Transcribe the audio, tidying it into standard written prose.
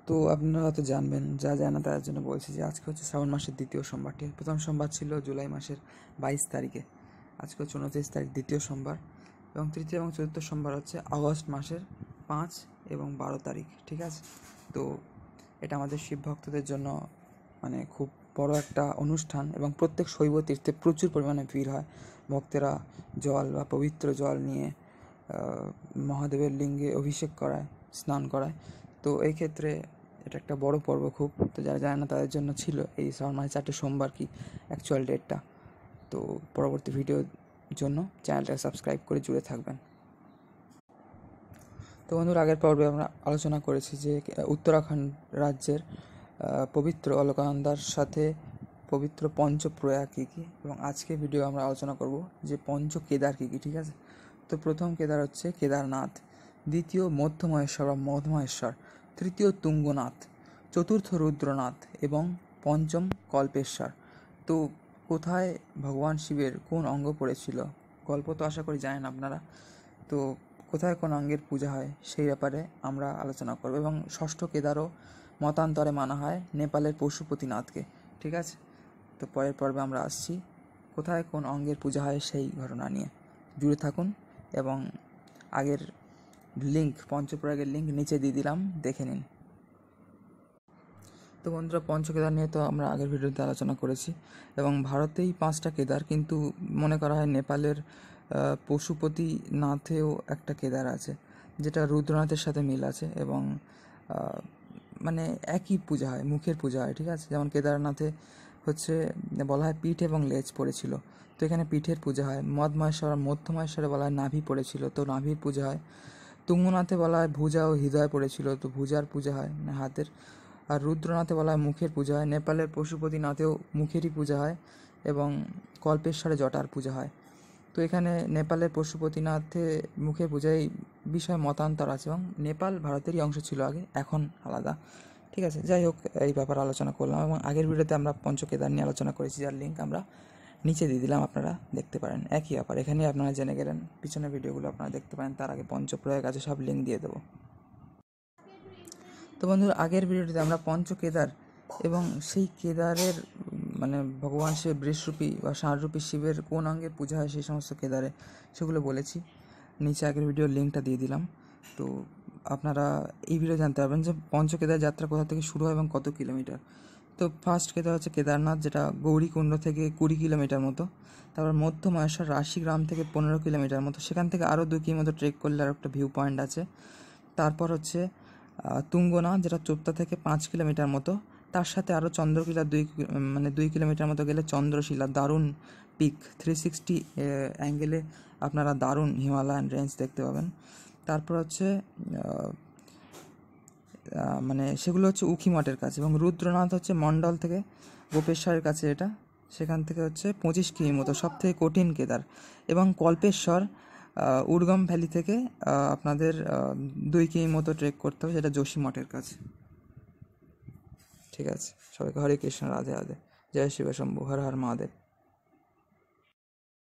তো আপনারা তো জানবেন, যা জানা তার জন্য বলছি যে আজকে হচ্ছে শ্রাবণ মাসের দ্বিতীয় সোমবারটি। প্রথম সোমবার ছিল জুলাই মাসের 22 তারিখে, আজকে হচ্ছে 29 তারিখ, দ্বিতীয় সোমবার। এবং তৃতীয় এবং চতুর্থ সোমবার হচ্ছে আগস্ট মাসের 5 এবং 12 তারিখ। ঠিক আছে, তো এটা আমাদের শিব ভক্তদের জন্য মানে খুব বড় একটা অনুষ্ঠান এবং প্রত্যেক শৈব তীর্থে প্রচুর পরিমাণে ভিড় হয়। ভক্তেরা জল বা পবিত্র জল নিয়ে মহাদেবের লিঙ্গে অভিষেক করায়, স্নান করায়। তো এই ক্ষেত্রে এটা একটা বড় পর্ব খুব। তো যারা জানে না তাদের জন্য ছিল এই শ্রাবণ মাসের 4টে সোমবার কি অ্যাকচুয়াল ডেটটা। তো পরবর্তী ভিডিওর জন্য চ্যানেলটাকে সাবস্ক্রাইব করে জুড়ে থাকবেন। তো বন্ধুরা, আগের পর্বে আমরা আলোচনা করেছি যে উত্তরাখণ্ড রাজ্যের পবিত্র অলকানন্দার সাথে পবিত্র পঞ্চপ্রয়াগ কী কী, এবং আজকে ভিডিও আমরা আলোচনা করব যে পঞ্চ কেদার কী কী। ঠিক আছে, তো প্রথম কেদার হচ্ছে কেদারনাথ, দ্বিতীয় মধ্যমহেশ্বর বা মধ্যমহেশ্বর, তৃতীয় তুঙ্গনাথ, চতুর্থ রুদ্রনাথ এবং পঞ্চম কল্পেশ্বর। তো কোথায় ভগবান শিবের কোন অঙ্গ পড়েছিল গল্প তো আশা করি জানেন আপনারা। তো কোথায় কোন অঙ্গের পূজা হয় সেই ব্যাপারে আমরা আলোচনা করব। এবং ষষ্ঠ কেদারও মতান্তরে মানা হয় নেপালের পশুপতিনাথকে। ঠিক আছে, তো পরের পর্বে আমরা আসছি কোথায় কোন অঙ্গের পূজা হয় সেই ঘটনা নিয়ে। জুড়ে থাকুন এবং আগের লিঙ্ক, পঞ্চপ্রয়াগের লিঙ্ক নিচে দিয়ে দিলাম, দেখে নিন। তো বন্ধুরা, পঞ্চকেদার নিয়ে তো আমরা আগের ভিডিওতে আলোচনা করেছি এবং ভারতেই 5টা কেদার, কিন্তু মনে করা হয় নেপালের পশুপতিনাথেও একটা কেদার আছে যেটা রুদ্রনাথের সাথে মিল আছে এবং মানে একই পূজা হয়, মুখের পূজা হয়। ঠিক আছে, যেমন কেদারনাথে হচ্ছে বলা হয় পিঠ এবং লেজ পড়েছিল, তো এখানে পিঠের পূজা হয়। মধ্যমহেশ্বরে বলা হয় নাভি পড়েছিল, তো নাভির পূজা হয়। তুঙ্গনাথে বলা হয় ভুজা ও হৃদয় পড়েছিল, তো ভুজার পূজা হয়, মানে হাতের। আর রুদ্রনাথে বলা হয় মুখের পূজা হয়। নেপালের পশুপতিনাথেও মুখেরই পূজা হয় এবং কল্পেশ্বরে জটার পূজা হয়। তো এখানে নেপালের পশুপতিনাথে মুখের পূজায় বিষয়ে মতান্তর আছে এবং নেপাল ভারতেরই অংশ ছিল আগে, এখন আলাদা। ঠিক আছে, যাই হোক, এই ব্যাপারে আলোচনা করলাম এবং আগের ভিডিওতে আমরা পঞ্চকেদার নিয়ে আলোচনা করেছি, যার লিঙ্ক আমরা নিচে দিয়ে দিলাম, আপনারা দেখতে পারেন। একই ব্যাপার, এখানে আপনারা জেনে গেলেন, পিছনের ভিডিওগুলো আপনারা দেখতে পারেন, তার আগে পঞ্চপ্রয়াগ আছে, সব লিঙ্ক দিয়ে দেবো। তো বন্ধুরা, আগের ভিডিওটিতে আমরা পঞ্চকেদার এবং সেই কেদারের মানে ভগবান শিবের বৃষরূপী বা ষাঁড়রূপী শিবের কোন অঙ্গের পূজা হয় সেই সমস্ত কেদারে, সেগুলো বলেছি। নিচে আগের ভিডিওর লিঙ্কটা দিয়ে দিলাম। তো আপনারা এই ভিডিও জানতে পারবেন যে পঞ্চকেদার যাত্রা কোথা থেকে শুরু হয় এবং কত কিলোমিটার। তো ফার্স্ট কেদার হচ্ছে কেদারনাথ, যেটা গৌরীকুণ্ড থেকে 20 কিলোমিটার মতো। তারপর মধ্যমহেশ্বর রাশিগ্রাম থেকে 15 কিলোমিটার মতো, সেখান থেকে আরও 2 কিমি মতো ট্রেক করলে আর একটা ভিউ পয়েন্ট আছে। তারপর হচ্ছে তুঙ্গনাথ, যেটা চোপতা থেকে 5 কিলোমিটার মতো, তার সাথে আরও চন্দ্রকিলা 2 কিলোমিটার মতো গেলে চন্দ্রশিলা, দারুণ পিক, 360 অ্যাঙ্গেলে আপনারা দারুণ হিমালয়ান রেঞ্জ দেখতে পাবেন। তারপর হচ্ছে মানে সেগুলো হচ্ছে উখি মঠের কাছে। এবং রুদ্রনাথ হচ্ছে মণ্ডল থেকে গোপেশ্বরের কাছে, এটা সেখান থেকে হচ্ছে 25 কিমি মতো, সব থেকে কঠিন কেদার। এবং কল্পেশ্বর উর্গম ভ্যালি থেকে আপনাদের 2 কিমি মতো ট্রেক করতে হবে, যেটা যোশী মঠের কাছে। ঠিক আছে, সবাইকে হরে কৃষ্ণ, রাধে রাধে, জয় শিব শম্ভু, হর হর মহাদেব।